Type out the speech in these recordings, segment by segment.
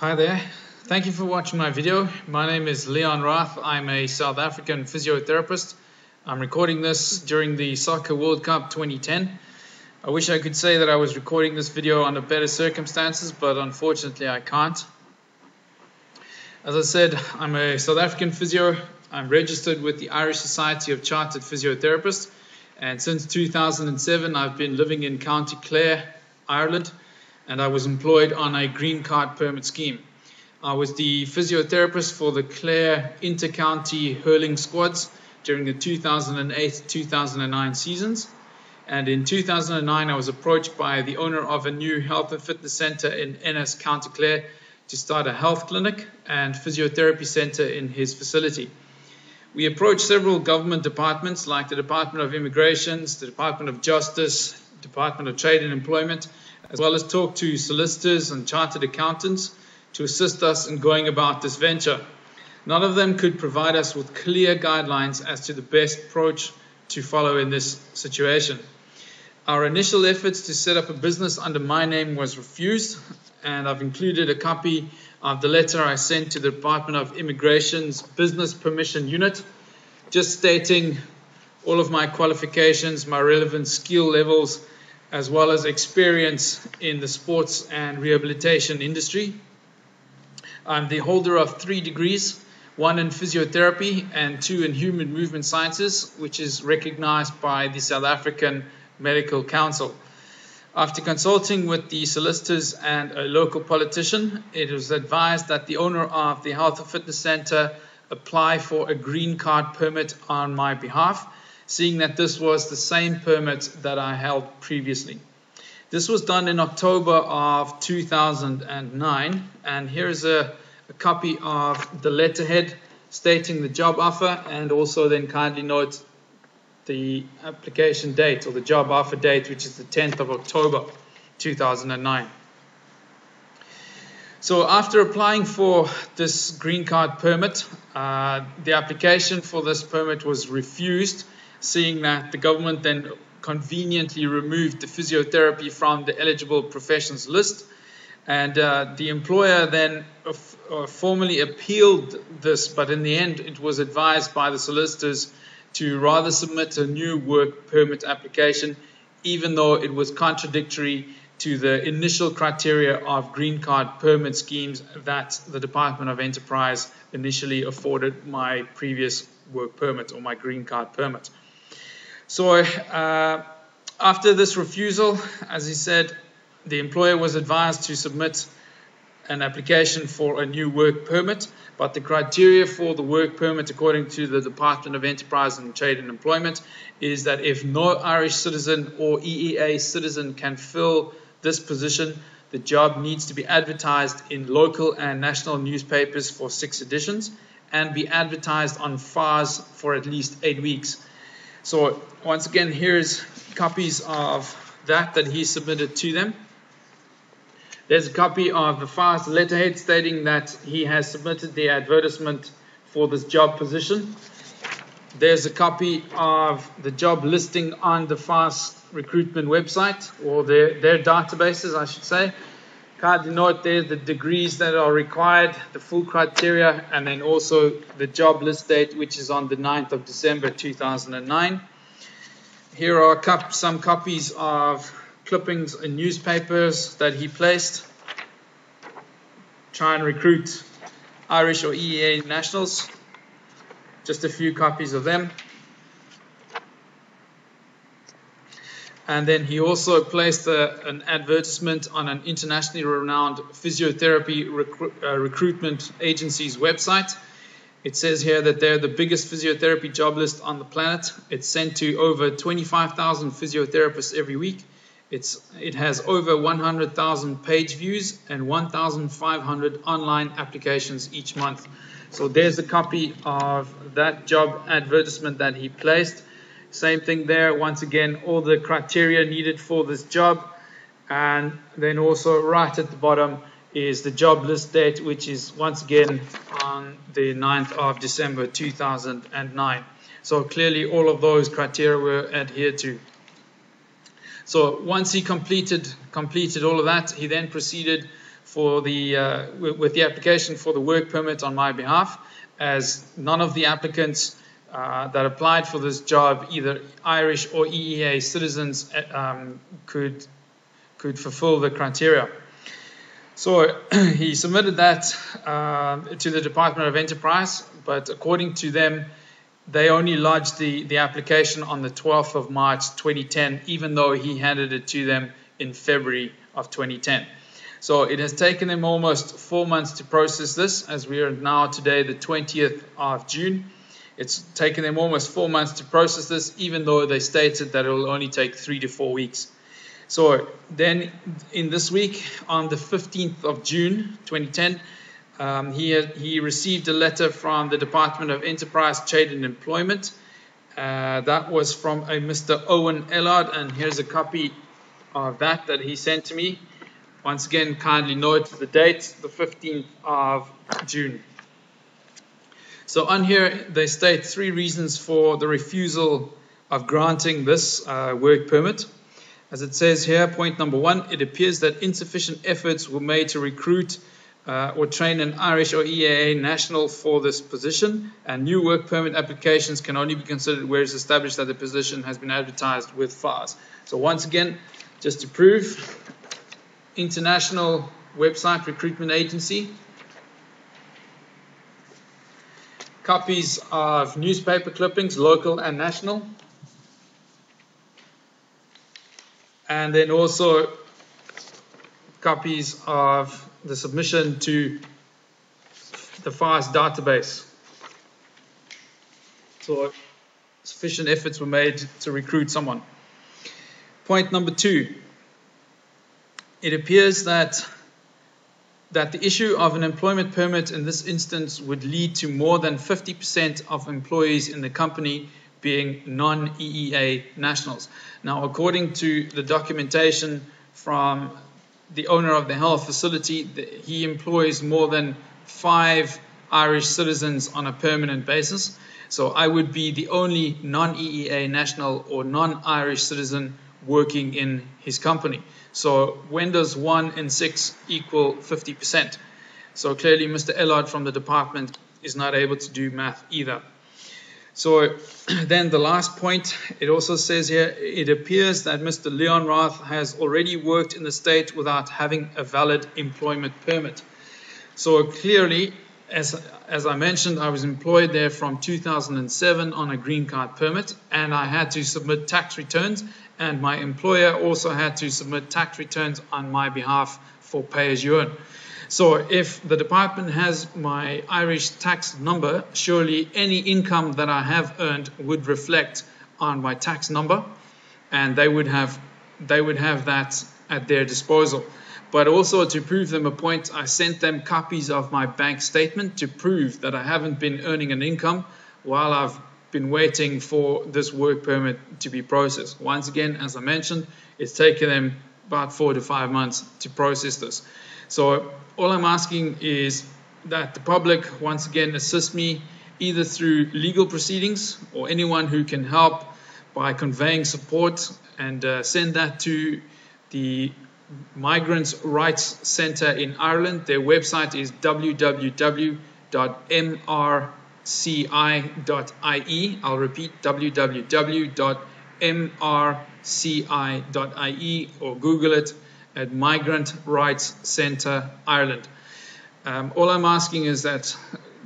Hi there, thank you for watching my video. My name is Leon Roth. I'm a South African physiotherapist. I'm recording this during the Soccer World Cup 2010. I wish I could say that I was recording this video under better circumstances, but unfortunately I can't. As I said, I'm a South African physio. I'm registered with the Irish Society of Chartered Physiotherapists, and since 2007 I've been living in County Clare, Ireland, and I was employed on a green card permit scheme. I was the physiotherapist for the Clare inter-county hurling squads during the 2008-2009 seasons. And in 2009, I was approached by the owner of a new health and fitness center in Ennis, County Clare, to start a health clinic and physiotherapy center in his facility. We approached several government departments like the Department of Immigration, the Department of Justice, Department of Trade and Employment, as well as talked to solicitors and chartered accountants to assist us in going about this venture. None of them could provide us with clear guidelines as to the best approach to follow in this situation. Our initial efforts to set up a business under my name was refused, and I've included a copy of the letter I sent to the Department of Immigration's Business Permission Unit, just stating all of my qualifications, my relevant skill levels, as well as experience in the sports and rehabilitation industry. I'm the holder of 3 degrees, 1 in physiotherapy and 2 in human movement sciences, which is recognized by the South African Medical Council. After consulting with the solicitors and a local politician, it was advised that the owner of the Health and Fitness Center apply for a green card permit on my behalf, seeing that this was the same permit that I held previously. This was done in October of 2009, and here is a copy of the letterhead stating the job offer, and also then kindly note the application date or the job offer date, which is the 10th of October 2009. So after applying for this green card permit, the application for this permit was refused, seeing that the government then conveniently removed the physiotherapy from the eligible professions list, and the employer then formally appealed this, but in the end it was advised by the solicitors to rather submit a new work permit application, even though it was contradictory to the initial criteria of green card permit schemes that the Department of Enterprise initially afforded my previous work permit or my green card permit. So after this refusal, as he said, the employer was advised to submit an application for a new work permit, but the criteria for the work permit, according to the Department of Enterprise and Trade and Employment, is that if no Irish citizen or EEA citizen can fill this position, the job needs to be advertised in local and national newspapers for 6 editions and be advertised on FARS for at least 8 weeks. So once again, here's copies of that he submitted to them. There's a copy of the FARS letterhead stating that he has submitted the advertisement for this job position. There's a copy of the job listing on the FARS recruitment website, or their databases, I should say. Kindly note there the degrees that are required, the full criteria, and then also the job list date, which is on the 9th of December 2009. Here are some copies of clippings in newspapers that he placed. Try and recruit Irish or EEA nationals. Just a few copies of them. And then he also placed an advertisement on an internationally renowned physiotherapy recruitment agency's website. It says here that they're the biggest physiotherapy job list on the planet. It's sent to over 25,000 physiotherapists every week. It has over 100,000 page views and 1,500 online applications each month. So there's a copy of that job advertisement that he placed. Same thing there. Once again, all the criteria needed for this job. And then also right at the bottom is the job list date, which is once again on the 9th of December 2009. So clearly all of those criteria were adhered to. So once he completed all of that, he then proceeded for the with the application for the work permit on my behalf, as none of the applicants that applied for this job, either Irish or EEA citizens, could fulfill the criteria. So he submitted that to the Department of Enterprise, but according to them, they only lodged the application on the 12th of March 2010, even though he handed it to them in February of 2010. So it has taken them almost 4 months to process this, as we are now today the 20th of June. It's taken them almost 4 months to process this, even though they stated that it will only take 3 to 4 weeks. So then in this week, on the 15th of June 2010, he received a letter from the Department of Enterprise, Trade and Employment. That was from a Mr. Owen Ellard, and here's a copy of that he sent to me. Once again, kindly note the date, the 15th of June. So on here, they state 3 reasons for the refusal of granting this work permit. As it says here, point number 1, it appears that insufficient efforts were made to recruit or train an Irish or EEA national for this position, and new work permit applications can only be considered where it's established that the position has been advertised with FARS. So once again, just to prove, international website recruitment agency, copies of newspaper clippings, local and national, and then also copies of the submission to the FARS database. So sufficient efforts were made to recruit someone. Point number 2, it appears that the issue of an employment permit in this instance would lead to more than 50% of employees in the company being non-EEA nationals. Now, according to the documentation from the owner of the health facility, he employs more than 5 Irish citizens on a permanent basis. So I would be the only non-EEA national or non-Irish citizen working in his company. So when does 1 in 6 equal 50%? So clearly Mr. Ellard from the department is not able to do math either. So then the last point, it also says here, it appears that Mr. Leon Roth has already worked in the state without having a valid employment permit. So clearly, as I mentioned, I was employed there from 2007 on a green card permit, and I had to submit tax returns, and my employer also had to submit tax returns on my behalf for pay as you earn. So if the department has my Irish tax number, surely any income that I have earned would reflect on my tax number, and they would have that at their disposal. But also to prove them a point, I sent them copies of my bank statement to prove that I haven't been earning an income while I've been waiting for this work permit to be processed. Once again, as I mentioned, it's taken them about 4 to 5 months to process this. So all I'm asking is that the public once again assist me either through legal proceedings or anyone who can help by conveying support, and send that to the Migrant Rights Centre in Ireland. Their website is www.mrci.ie. I'll repeat, www.mrci.ie, or Google it at Migrant Rights Centre Ireland. All I'm asking is that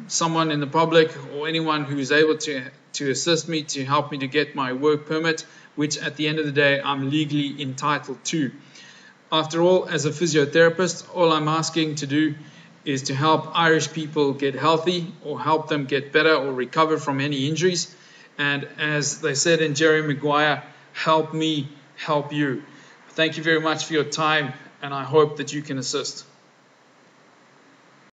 someone in the public or anyone who is able to assist me to help me to get my work permit, which at the end of the day I'm legally entitled to. After all, as a physiotherapist, all I'm asking to do is to help Irish people get healthy, or help them get better or recover from any injuries. And as they said in Jerry Maguire, help me help you. Thank you very much for your time, and I hope that you can assist.